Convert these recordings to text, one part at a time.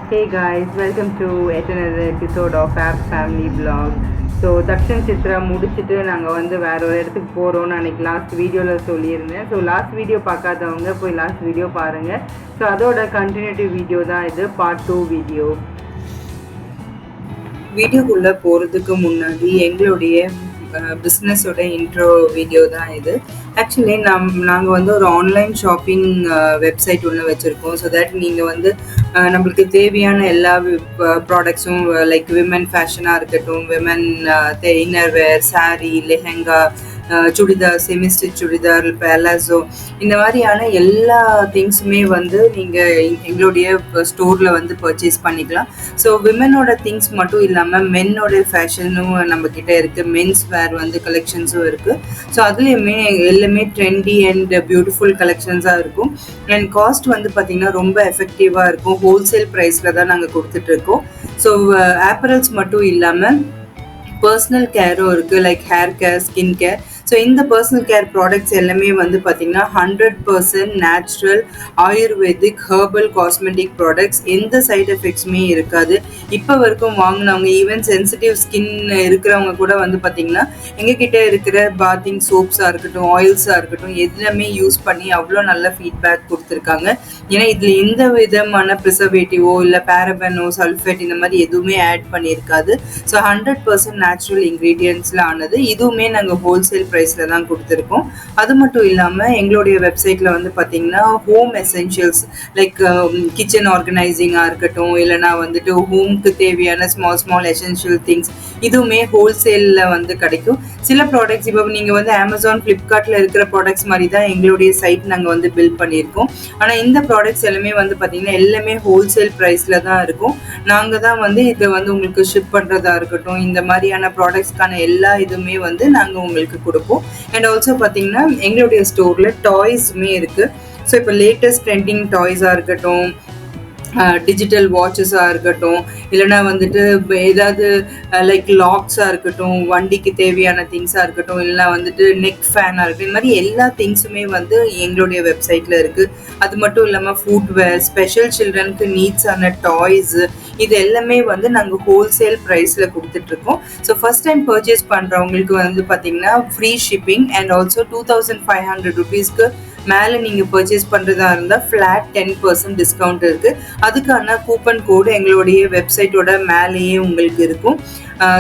Hey guys, welcome to yet another episode of App Family Vlog. So Dakshin Chitra முடிச்சுட்டு நாங்கள் வந்து வேறு ஒரு இடத்துக்கு போகிறோன்னு அன்றைக்கி லாஸ்ட் வீடியோவில் சொல்லியிருந்தேன். ஸோ லாஸ்ட் வீடியோ பார்க்காதவங்க போய் லாஸ்ட் வீடியோ பாருங்கள். ஸோ அதோட கண்டினியூட்டிவ் வீடியோ தான் இது, பார்ட் 2 வீடியோ. வீடியோக்குள்ளே போகிறதுக்கு முன்னாடி எங்களுடைய பிஸ்னஸோட இன்ட்ரோ வீடியோ தான் இது. ஆக்சுவலி நாங்கள் வந்து ஒரு ஆன்லைன் ஷாப்பிங் வெப்சைட் ஒன்று வச்சுருக்கோம். ஸோ தட் நீங்கள் வந்து நம்மளுக்கு தேவையான எல்லா ப்ராடக்ட்ஸும் லைக் விமன் ஃபேஷனாக இருக்கட்டும், women innerwear, sari, lehenga, chudidar, semi stitch chudidar, palazzo, இந்த மாதிரியான எல்லா திங்ஸுமே வந்து நீங்கள் எங்களுடைய ஸ்டோரில் வந்து பர்ச்சேஸ் பண்ணிக்கலாம். ஸோ விமனோட திங்ஸ் மட்டும் இல்லாமல் மென்னோட ஃபேஷனும் நம்மக்கிட்ட இருக்குது, மென்ஸ் வேர் வந்து கலெக்ஷன்ஸும் இருக்குது. ஸோ அதுலேயுமே எல்லாமே ட்ரெண்டி அண்ட் பியூட்டிஃபுல் கலெக்ஷன்ஸாக இருக்கும். அண்ட் காஸ்ட் வந்து பார்த்திங்கன்னா ரொம்ப எஃபெக்டிவாக இருக்கும். ஹோல்சேல் ப்ரைஸில் தான் நாங்கள் கொடுத்துட்ருக்கோம். ஸோ ஆப்பரல்ஸ் மட்டும் இல்லாமல் பர்சனல் கேரும் இருக்குது, like hair care, skin care. So இந்த பர்சனல் கேர் ப்ராடக்ட்ஸ் எல்லாமே வந்து பார்த்திங்கன்னா 100% natural ayurvedic herbal cosmetic products. எந்த சைட் எஃபெக்ட்ஸுமே இருக்காது. இப்போ வரைக்கும் வாங்கினவங்க, ஈவன் சென்சிட்டிவ் ஸ்கின் இருக்கிறவங்க கூட வந்து பார்த்திங்கன்னா எங்ககிட்ட இருக்கிற பாத்திங் சோப்ஸாக இருக்கட்டும், ஆயில்ஸாக இருக்கட்டும், எல்லாமே யூஸ் பண்ணி அவ்வளோ நல்ல ஃபீட்பேக் கொடுத்துருக்காங்க. ஏன்னா இதில் எந்த விதமான ப்ரிசர்வேட்டிவோ இல்லை பேரபனோ சல்ஃபேட் இந்த மாதிரி எதுவுமே ஆட் பண்ணியிருக்காது. ஸோ 100% நேச்சுரல் இன்க்ரீடியன்ட்ஸில் ஆனது. இதுவுமே நாங்கள் ஹோல்சேல் ப்ரைஸில் தான் கொடுத்துருக்கோம். அது மட்டும் இல்லாமல் எங்களுடைய வெப்சைட்டில் வந்து பார்த்திங்கன்னா ஹோம் எசென்ஷியல்ஸ் லைக் கிச்சன் ஆர்கனைசிங்காக இருக்கட்டும், இல்லைனா வந்துட்டு ஹோம்க்கு தேவையான ஸ்மால் எசென்ஷியல் திங்ஸ் இதுவுமே ஹோல்சேலில் வந்து கிடைக்கும். சில ப்ராடக்ட்ஸ் இப்போ நீங்கள் வந்து அமேசான், ஃப்ளிப்கார்ட்டில் இருக்கிற ப்ராடக்ட்ஸ் மாதிரி தான் எங்களுடைய சைட் நாங்கள் வந்து பில்ட் பண்ணியிருக்கோம். ஆனால் இந்த ப்ராடக்ட்ஸ் எல்லாமே வந்து பார்த்திங்கன்னா எல்லாமே ஹோல்சேல் ப்ரைஸில் தான் இருக்கும். நாங்கள் தான் வந்து இதை வந்து உங்களுக்கு ஷிப் பண்ணுறதா இருக்கட்டும், இந்த மாதிரியான ப்ராடக்ட்ஸ்க்கான எல்லா இதுவுமே வந்து நாங்கள் உங்களுக்கு கொடுப்போம். அண்ட் ஆல்சோ பார்த்திங்கன்னா எங்களுடைய ஸ்டோரில் டாய்ஸுமே இருக்குது. ஸோ இப்போ லேட்டஸ்ட் ட்ரெண்டிங் டாய்ஸாக இருக்கட்டும், டிஜிட்டல் வாட்சஸாக இருக்கட்டும், இல்லைனா வந்துட்டு ஏதாவது லைக் லாக்ஸாக இருக்கட்டும், வண்டிக்கு தேவையான திங்ஸாக இருக்கட்டும், இல்லைனா வந்துட்டு நெக் ஃபேனாக இருக்கட்டும், இந்த மாதிரி எல்லா திங்ஸுமே வந்து எங்களுடைய வெப்சைட்டில் இருக்குது. அது மட்டும் இல்லாமல் ஃபுட்வேர், ஸ்பெஷல் சில்ட்ரனுக்கு நீட்ஸான டாய்ஸு, இது எல்லாமே வந்து நாங்கள் ஹோல்சேல் ப்ரைஸில் கொடுத்துட்ருக்கோம். ஸோ ஃபஸ்ட் டைம் பர்ச்சேஸ் பண்ணுறவங்களுக்கு வந்து பார்த்திங்கன்னா ஃப்ரீ ஷிப்பிங் அண்ட் ஆல்சோ 2500 ருபீஸ்க்கு மேலே நீங்கள் பர்ச்சேஸ் பண்ணுறதா இருந்தால் ஃப்ளாட் 10% டிஸ்கவுண்ட் இருக்குது. அதுக்கான கூப்பன் கோடு எங்களுடைய வெப்சைட்டோட மேலேயே உங்களுக்கு இருக்கும்.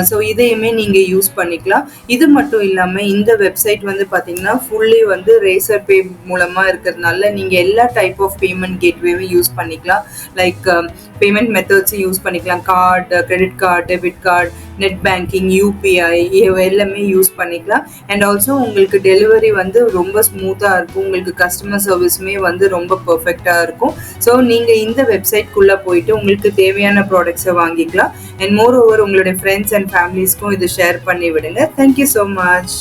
ஸோ இதையுமே நீங்கள் யூஸ் பண்ணிக்கலாம். இது மட்டும் இல்லாமல் இந்த வெப்சைட் வந்து பார்த்திங்கன்னா ஃபுல்லி வந்து ரேசர் பே மூலமாக இருக்கிறதுனால நீங்கள் எல்லா டைப் ஆஃப் பேமெண்ட் கேட்வேவும் யூஸ் பண்ணிக்கலாம். லைக் பேமெண்ட் மெத்தட்ஸும் யூஸ் பண்ணிக்கலாம். Card, credit card, debit card, net banking, UPI எல்லாமே யூஸ் பண்ணிக்கலாம். அண்ட் ஆல்சோ உங்களுக்கு டெலிவரி வந்து ரொம்ப ஸ்மூத்தாக இருக்கும். உங்களுக்கு கஸ்டமர் சர்வீஸுமே வந்து ரொம்ப பர்ஃபெக்டாக இருக்கும். ஸோ நீங்கள் இந்த வெப்சைட்குள்ளே போயிட்டு உங்களுக்கு தேவையான ப்ராடக்ட்ஸை வாங்கிக்கலாம். அண்ட் மோர் ஓவர் உங்களுடைய ஃப்ரெண்ட்ஸ் அண்ட் ஃபேமிலிஸ்க்கும் இது ஷேர் பண்ணி விடுங்க. Thank you so much.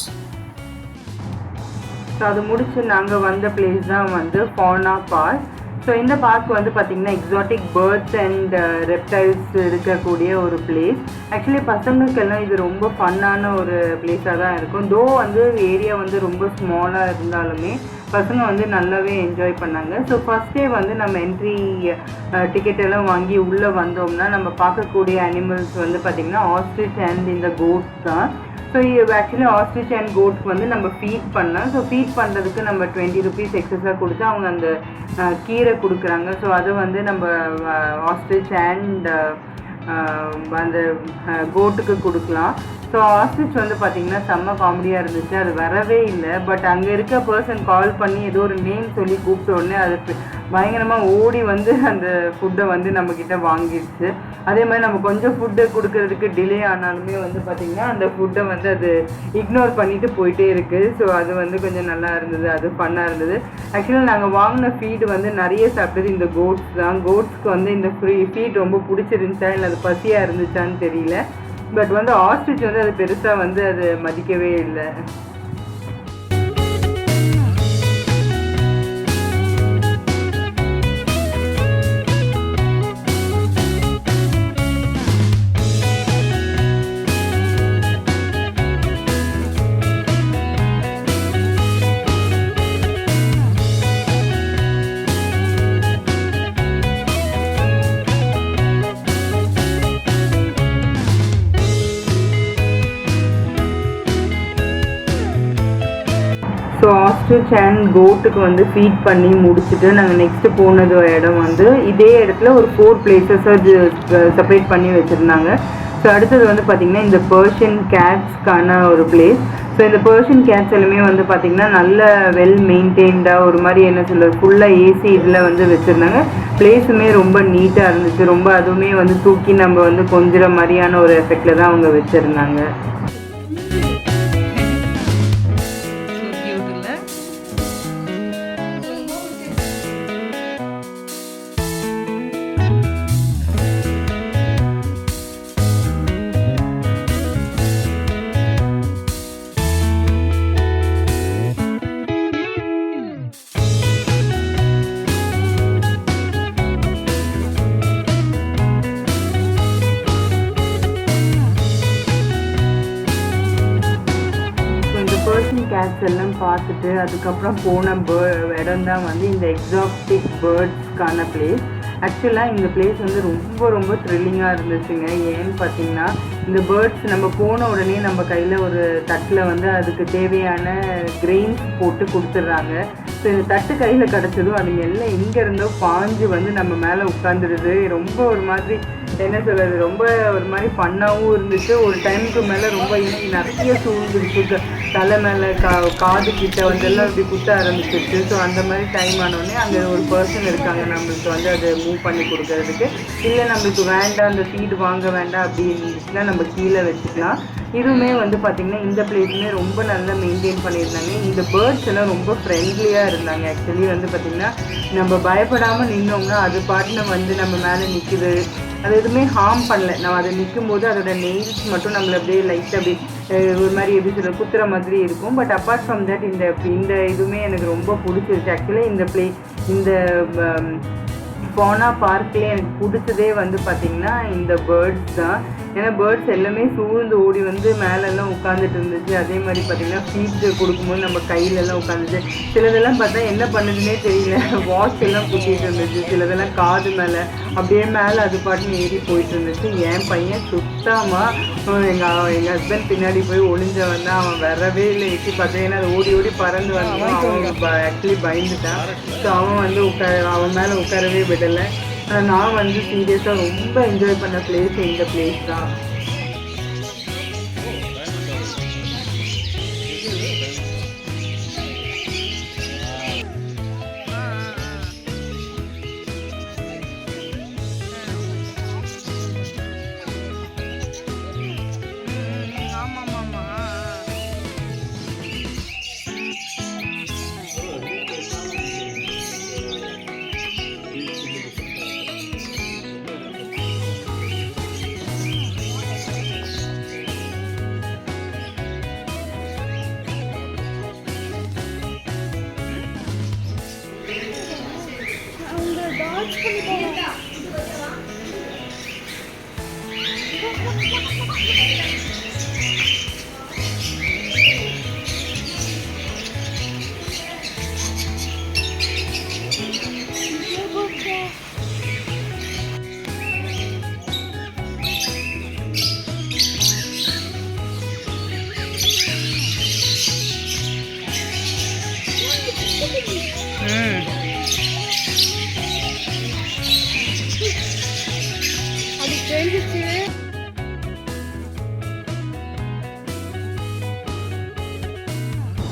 ஸோ அது முடிச்சு நாங்கள் வந்த பிளேஸ் தான் வந்து ஃபவுனா பார்க். ஸோ இந்த பார்க் வந்து பார்த்திங்கன்னா எக்ஸாட்டிக் பேர்ட்ஸ் அண்ட் ரெப்டைல்ஸ் இருக்கக்கூடிய ஒரு பிளேஸ். ஆக்சுவலி பசங்களுக்கெல்லாம் இது ரொம்ப ஃபன்னான ஒரு பிளேஸாக தான் இருக்கும். தோ வந்து ஏரியா வந்து ரொம்ப ஸ்மாலாக இருந்தாலுமே பசங்க வந்து நல்லாவே என்ஜாய் பண்ணாங்க. ஸோ ஃபஸ்ட் டே வந்து நம்ம என்ட்ரி டிக்கெட் எல்லாம் வாங்கி உள்ளே வந்தோம்னா நம்ம பார்க்கக்கூடிய அனிமல்ஸ் வந்து பார்த்திங்கன்னா ஆஸ்ட்ரிச் அண்ட் இந்த கோட்ஸ் தான். ஸோ ஆக்சுவலி ஆஸ்ட்ரிச் அண்ட் கோட்க்கு வந்து நம்ம ஃபீட் பண்ணலாம். ஸோ ஃபீட் பண்ணுறதுக்கு நம்ம 20 ருபீஸ் எக்ஸஸாக கொடுத்து அவங்க அந்த கீரை கொடுக்குறாங்க. ஸோ அதை வந்து நம்ம ஆஸ்ட்ரிச் அண்ட் அந்த கோட்டுக்கு கொடுக்கலாம். ஸோ ஆஸ்ட்ரிச் வந்து பார்த்திங்கன்னா செம்ம காமெடியாக இருந்துச்சு. அது வரவே இல்லை. பட் அங்கே இருக்க பர்சன் கால் பண்ணி ஏதோ ஒரு நேம் சொல்லி கூப்பிட்ட உடனே அது பயங்கரமாக ஓடி வந்து அந்த ஃபுட்டை வந்து நம்மக்கிட்ட வாங்கிடுச்சு. அதே மாதிரி நம்ம கொஞ்சம் ஃபுட்டு கொடுக்கறதுக்கு டிலே ஆனாலுமே வந்து பார்த்திங்கன்னா அந்த ஃபுட்டை வந்து அது இக்னோர் பண்ணிவிட்டு போயிட்டே இருக்குது. ஸோ அது வந்து கொஞ்சம் நல்லா இருந்தது, அது ஃபன்னாக இருந்தது. ஆக்சுவலாக நாங்கள் வாங்கின ஃபீடு வந்து நிறைய சாப்பிட்டது இந்த கோட்ஸ் தான். கோட்ஸ்க்கு வந்து இந்த ஃபீட் ரொம்ப பிடிச்சிருந்துச்சா இல்லை அது பசியாக இருந்துச்சான்னு தெரியல. பட் வந்து ஆஸ்ட்ரிச் வந்து அது பெருசாக வந்து அது மதிக்கவே இல்லை. ஸோ ஆஸ்ட்ரிச் அண்ட் கோட்டுக்கு வந்து ஃபீட் பண்ணி முடிச்சுட்டு நாங்கள் நெக்ஸ்ட்டு போனது இடம் வந்து இதே இடத்துல ஒரு 4 பிளேசஸை செப்பரேட் பண்ணி வச்சுருந்தாங்க. ஸோ அடுத்தது வந்து பார்த்திங்கன்னா இந்த பர்ஷியன் கேட்ஸ்க்கான ஒரு பிளேஸ். ஸோ இந்த பர்ஷியன் கேட்ஸ் எல்லாமே வந்து பார்த்திங்கன்னா நல்ல வெல் மெயின்டைன்டாக ஒரு மாதிரி என்ன சொல்கிறது ஃபுல்லாக ஏசி இதில் வந்து வச்சுருந்தாங்க. பிளேஸுமே ரொம்ப நீட்டாக இருந்துச்சு. ரொம்ப அதுவுமே வந்து தூக்கி நம்ம வந்து கொஞ்சிற மாதிரியான ஒரு எஃபெக்டில் தான் அவங்க வச்சுருந்தாங்க. பர்ஷியன் கேட்ஸ் எல்லாம் பார்த்துட்டு அதுக்கப்புறம் போன இடம் தான் வந்து இந்த எக்ஸாட்டிக் பேர்ட்ஸ்க்கான பிளேஸ். ஆக்சுவலாக இந்த பிளேஸ் வந்து ரொம்ப ரொம்ப த்ரில்லிங்காக இருந்துச்சுங்க. ஏன்னு பார்த்தீங்கன்னா இந்த பேர்ட்ஸ் நம்ம போன உடனே நம்ம கையில் ஒரு தட்டில் வந்து அதுக்கு தேவையான கிரெயின்ஸ் போட்டு கொடுத்துட்றாங்க. ஸோ இந்த தட்டு கையில் கிடச்சதும் அதுங்க எல்லாம் எங்கே இருந்தோ பாஞ்சு வந்து நம்ம மேலே உட்காந்துடுது. ரொம்ப ஒரு மாதிரி என்ன சொல்கிறது ரொம்ப ஒரு மாதிரி ஃபன்னாகவும் இருந்துச்சு. ஒரு டைமுக்கு மேலே ரொம்ப நிறைய சூழ்ந்துருச்சு. தலை மேலே காது கிட்ட வந்து எல்லாம் இப்படி குத்த ஆரம்பிச்சிருச்சு. ஸோ அந்த மாதிரி டைம் ஆனோடனே அங்கே ஒரு பர்சன் இருக்காங்க நம்மளுக்கு வந்து அதை மூவ் பண்ணி கொடுக்கறதுக்கு. இல்லை நம்மளுக்கு வேண்டாம் அந்த ஃபீட் வாங்க வேண்டாம் அப்படி இருந்துச்சுன்னா நம்ம கீழே வச்சுக்கலாம். இதுவுமே வந்து பார்த்திங்கன்னா இந்த பிளேஸுமே ரொம்ப நல்லா மெயின்டைன் பண்ணியிருந்தாங்க. இந்த பேர்ட்ஸ் எல்லாம் ரொம்ப ஃப்ரெண்ட்லியாக இருந்தாங்க. ஆக்சுவலி வந்து பார்த்திங்கன்னா நம்ம பயப்படாமல் நின்னோம்னா அது பாட்டுன்னு வந்து நம்ம மேலே நிற்குது. அது எதுவுமே ஹார்ம் பண்ணல. நம்ம அதை நிற்கும் போது அதோட நெயில்ஸ் மட்டும் நம்மளை அப்படியே லைட்டாக அப்படி ஒரு மாதிரி எப்படி சொல்ல குத்துற மாதிரி இருக்கும். பட் அப்பார்ட் ஃப்ரம் தட் இந்த இதுவுமே எனக்கு ரொம்ப பிடிச்சிருச்சு. ஆக்சுவலி இந்த ஃபோனா பார்க்லேயே எனக்கு பிடிச்சதே வந்து பார்த்திங்கன்னா இந்த பேர்ட்ஸ் தான். ஏன்னா பேர்ட்ஸ் எல்லாமே சூழ்ந்து ஓடி வந்து மேலெல்லாம் உட்காந்துட்டு இருந்துச்சு. அதே மாதிரி பார்த்திங்கன்னா ஃபீட்டு கொடுக்கும்போது நம்ம கையிலெல்லாம் உட்காந்துச்சு. சிலதெல்லாம் பார்த்தா என்ன பண்ணுதுன்னே தெரியல, வாட்ச் எல்லாம் குத்திட்டு இருந்துச்சு. சிலதெல்லாம் காது மேலே அப்படியே மேலே அது பாட்டுன்னு ஏறி போயிட்டு இருந்துச்சு. என் பையன் சுத்தமாக எங்கள் ஹஸ்பண்ட் பின்னாடி போய் ஒளிஞ்சவன் தான். அவன் வரவே இல்லை. எட்டி பார்த்தா ஏன்னா அது ஓடி ஓடி பறந்து வந்தான். அவன் ஆக்சுவலி பயந்துட்டான். ஸோ அவன் வந்து அவன் மேலே உட்காரவே விடலை. நான் வந்து சீரியஸாக ரொம்ப என்ஜாய் பண்ண பிளேஸ் இந்த பிளேஸ் தான்.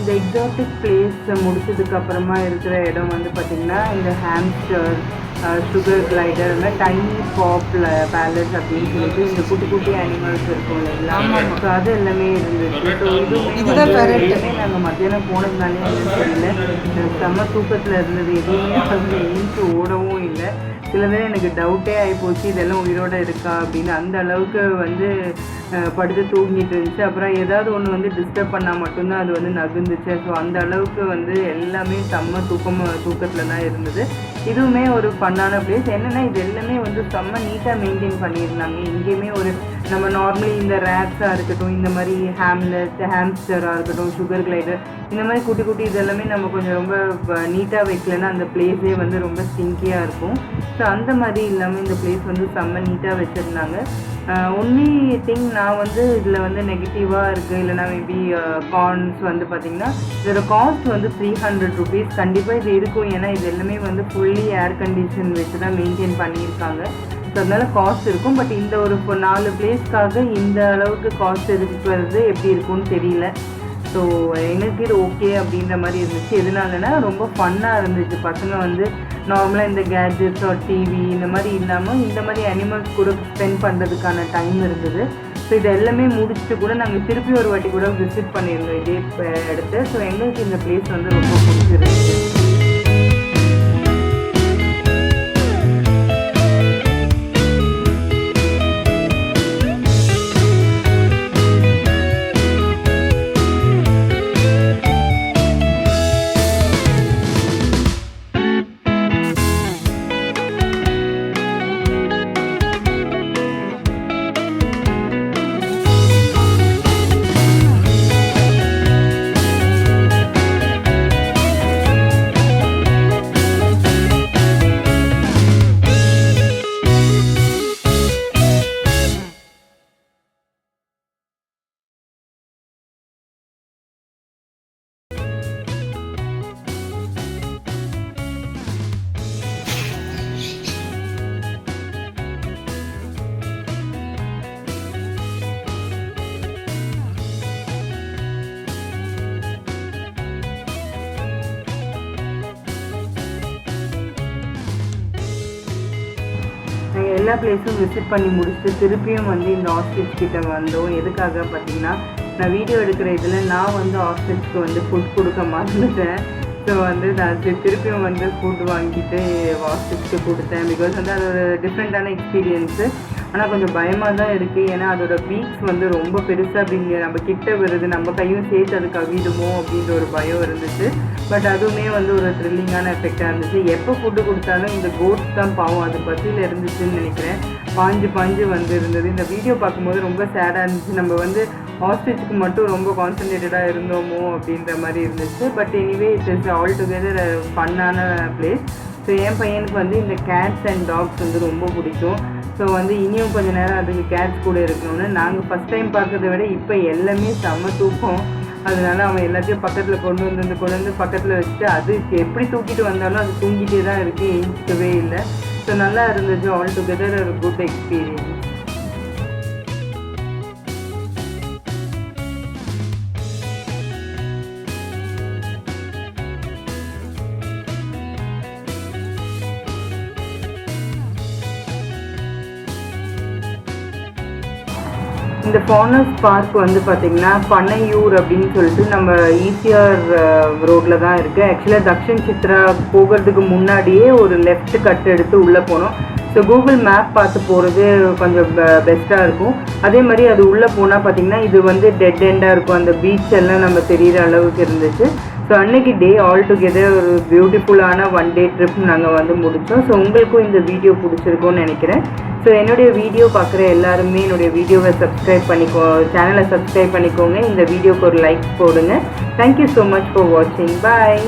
இந்த எக்ஸாட்டிக் பிளேஸ் முடிச்சதுக்கப்புறமா இருக்கிற இடம் வந்து பார்த்திங்கன்னா இந்த ஹாம்ஸ்டர், சுகர் கிளைடர், இந்த டைனி பாப் பேலஸ் அப்படின்னு சொல்லிட்டு இந்த குட்டி குட்டி அனிமல்ஸ் இருக்கும் இல்லைங்களா. ஸோ அது எல்லாமே இருந்துச்சு. ஸோ இதுவுமே நாங்கள் மத்தியானம் போனதுனாலே என்னன்னு தெரியல, செம்ம தூக்கத்தில் இருந்தது. எதுவுமே வந்து எழுந்து ஓடவும் இல்லை. சில பேர் எனக்கு டவுட்டே ஆகிப்போச்சு இதெல்லாம் உயிரோடு இருக்கா அப்படின்னு. அந்த அளவுக்கு வந்து படுத்து தூங்கிட்டு இருந்துச்சு. அப்புறம் ஏதாவது ஒன்று வந்து டிஸ்டர்ப் பண்ணால் மட்டும்தான் அது வந்து நகுந்துச்சு. ஸோ அந்த அளவுக்கு வந்து எல்லாமே செம்ம தூக்கத்தில் தான் இருந்தது. இதுவுமே ஒரு ஃபன்னான பிளேஸ். என்னென்னா இது எல்லாமே வந்து செம்ம நீட்டாக மெயின்டைன் பண்ணியிருந்தாங்க. எங்கேயுமே ஒரு நம்ம நார்மலி இந்த ரேட்ஸாக இருக்கட்டும், இந்த மாதிரி ஹாம்ஸ்டராக இருக்கட்டும், சுகர் கிளைடர், இந்த மாதிரி குட்டி குட்டி இதெல்லாமே நம்ம கொஞ்சம் ரொம்ப நீட்டாக வைக்கலன்னா அந்த பிளேஸே வந்து ரொம்ப ஸ்டிங்கியாக இருக்கும். ஸோ அந்த மாதிரி இல்லாமல் இந்த பிளேஸ் வந்து செம்ம நீட்டாக வச்சுருந்தாங்க. ஒன்லி திங் நான் வந்து இதில் வந்து நெகட்டிவாக இருக்குது இல்லைனா மேபி கான்ஸ் வந்து பார்த்திங்கன்னா இதோட காஸ்ட் வந்து 300 rupees கண்டிப்பாக இது இருக்கும். ஏன்னா இது எல்லாமே வந்து ஃபுல்லி ஏர் கண்டிஷன் வச்சு தான் மெயின்டைன் பண்ணியிருக்காங்க. ஸோ அதனால் காஸ்ட் இருக்கும். பட் இந்த ஒரு 4 பிளேஸ்க்காக இந்த அளவுக்கு காஸ்ட் இருக்கிறது எப்படி இருக்கும்னு தெரியல. ஸோ எனக்கு இது ஓகே அப்படின்ற மாதிரி இருந்துச்சு. எதனாலனா ரொம்ப ஃபன்னாக இருந்துச்சு. பசங்க வந்து நார்மலாக இந்த கேட்ஜெட்ஸ் ஆர் டிவி இந்த மாதிரி இல்லாமல் இந்த மாதிரி அனிமல்ஸ் கூட ஸ்பெண்ட் பண்ணுறதுக்கான டைம் இருந்தது. ஸோ இது எல்லாமே முடிச்சுட்டு கூட நாங்கள் திருப்பி ஒரு வாட்டி கூட விசிட் பண்ணியிருந்தோம் இதே இடத்த. ஸோ எங்களுக்கு இந்த பிளேஸ் வந்து ரொம்ப பிடிச்சிருந்துச்சு. நாங்கள் எல்லா பிளேஸும் விசிட் பண்ணி முடிச்சுட்டு திருப்பியும் வந்து இந்த ஆஸ்ட்ரிச் கிட்ட வந்தோம். எதுக்காக பார்த்தீங்கன்னா நான் வீடியோ எடுக்கிற இதில் நான் வந்து ஆஸ்ட்ரிச்க்கு வந்து ஃபுட் கொடுக்க மறந்துட்டேன். ஸோ வந்து நான் திருப்பியும் வந்து ஃபுட் வாங்கிட்டு ஆஸ்ட்ரிச்க்கு கொடுத்தேன். பிகாஸ் வந்து அது ஒரு டிஃப்ரெண்ட்டான எக்ஸ்பீரியன்ஸு. ஆனால் கொஞ்சம் பயமாக தான் இருக்குது. ஏன்னா அதோட பீக்ஸ் வந்து ரொம்ப பெருசாக அப்படிங்க நம்ம கிட்ட வருது, நம்ம கையும் சேர்த்து அது கவிடுமோ அப்படின்ற ஒரு பயம் இருந்துச்சு. பட் அதுவுமே வந்து ஒரு த்ரில்லிங்கான எஃபெக்டாக இருந்துச்சு. எப்போ ஃபுட்டு கொடுத்தாலும் இந்த கோட்ஸ் தான் பாவம் அது பசியில் இருந்துச்சுன்னு நினைக்கிறேன். பாஞ்சு வந்து இருந்தது. இந்த வீடியோ பார்க்கும்போது ரொம்ப சேடாக இருந்துச்சு. நம்ம வந்து ஆஸ்ட்ரிச்சுக்கு மட்டும் ரொம்ப கான்சன்ட்ரேட்டடாக இருந்தோமோ அப்படின்ற மாதிரி இருந்துச்சு. But anyway it is all together ஃபன்னான பிளேஸ். ஸோ என் பையனுக்கு வந்து இந்த கேட்ஸ் அண்ட் டாக்ஸ் வந்து ரொம்ப பிடிக்கும். ஸோ வந்து இனியும் கொஞ்சம் நேரம் அதுக்கு கேட்ஸ் கூட இருக்கணும்னு நாங்கள் ஃபஸ்ட் டைம் பார்க்கறத விட இப்போ எல்லாமே செம்ம தூக்கம். அதனால அவன் எல்லாத்தையும் பக்கத்தில் கொண்டு வந்து பக்கத்தில் வச்சுட்டு அது எப்படி தூக்கிட்டு வந்தாலும் அது தூங்கிட்டே தான் இருக்குது, எழுந்திக்கவே இல்லை. ஸோ நல்லா இருந்துச்சு. ஆல் டுகெதர் ஒரு குட் எக்ஸ்பீரியன்ஸ். இந்த ஃபானஸ் பார்க் வந்து பார்த்திங்கன்னா பனையூர் அப்படின்னு சொல்லிட்டு நம்ம ஈசிஆர் ரோட்டில் தான் இருக்குது. ஆக்சுவலாக தக்ஷன் சித்ரா போகிறதுக்கு முன்னாடியே ஒரு லெஃப்ட் கட் எடுத்து உள்ளே போனோம். ஸோ கூகுள் மேப் பார்த்து போகிறது கொஞ்சம் பெஸ்ட்டாக இருக்கும். அதே மாதிரி அது உள்ளே போனால் பார்த்திங்கன்னா இது வந்து டெட் எண்டாக இருக்கும். அந்த பீச் எல்லாம் நம்ம தெரிகிற அளவுக்கு இருந்துச்சு. ஸோ அன்றைக்கி டே ஆல் டுகெதர் ஒரு பியூட்டிஃபுல்லான 1 day ட்ரிப் நாங்கள் வந்து முடித்தோம். ஸோ உங்களுக்கும் இந்த வீடியோ பிடிச்சிருக்கும்னு நினைக்கிறேன். ஸோ என்னுடைய வீடியோ பார்க்குற எல்லாருமே என்னுடைய வீடியோவை சப்ஸ்கிரைப் சேனலை சப்ஸ்கிரைப் பண்ணிக்கோங்க. இந்த வீடியோக்கு ஒரு லைக் போடுங்க. தேங்க்யூ ஸோ மச் ஃபார் வாட்சிங். பாய்.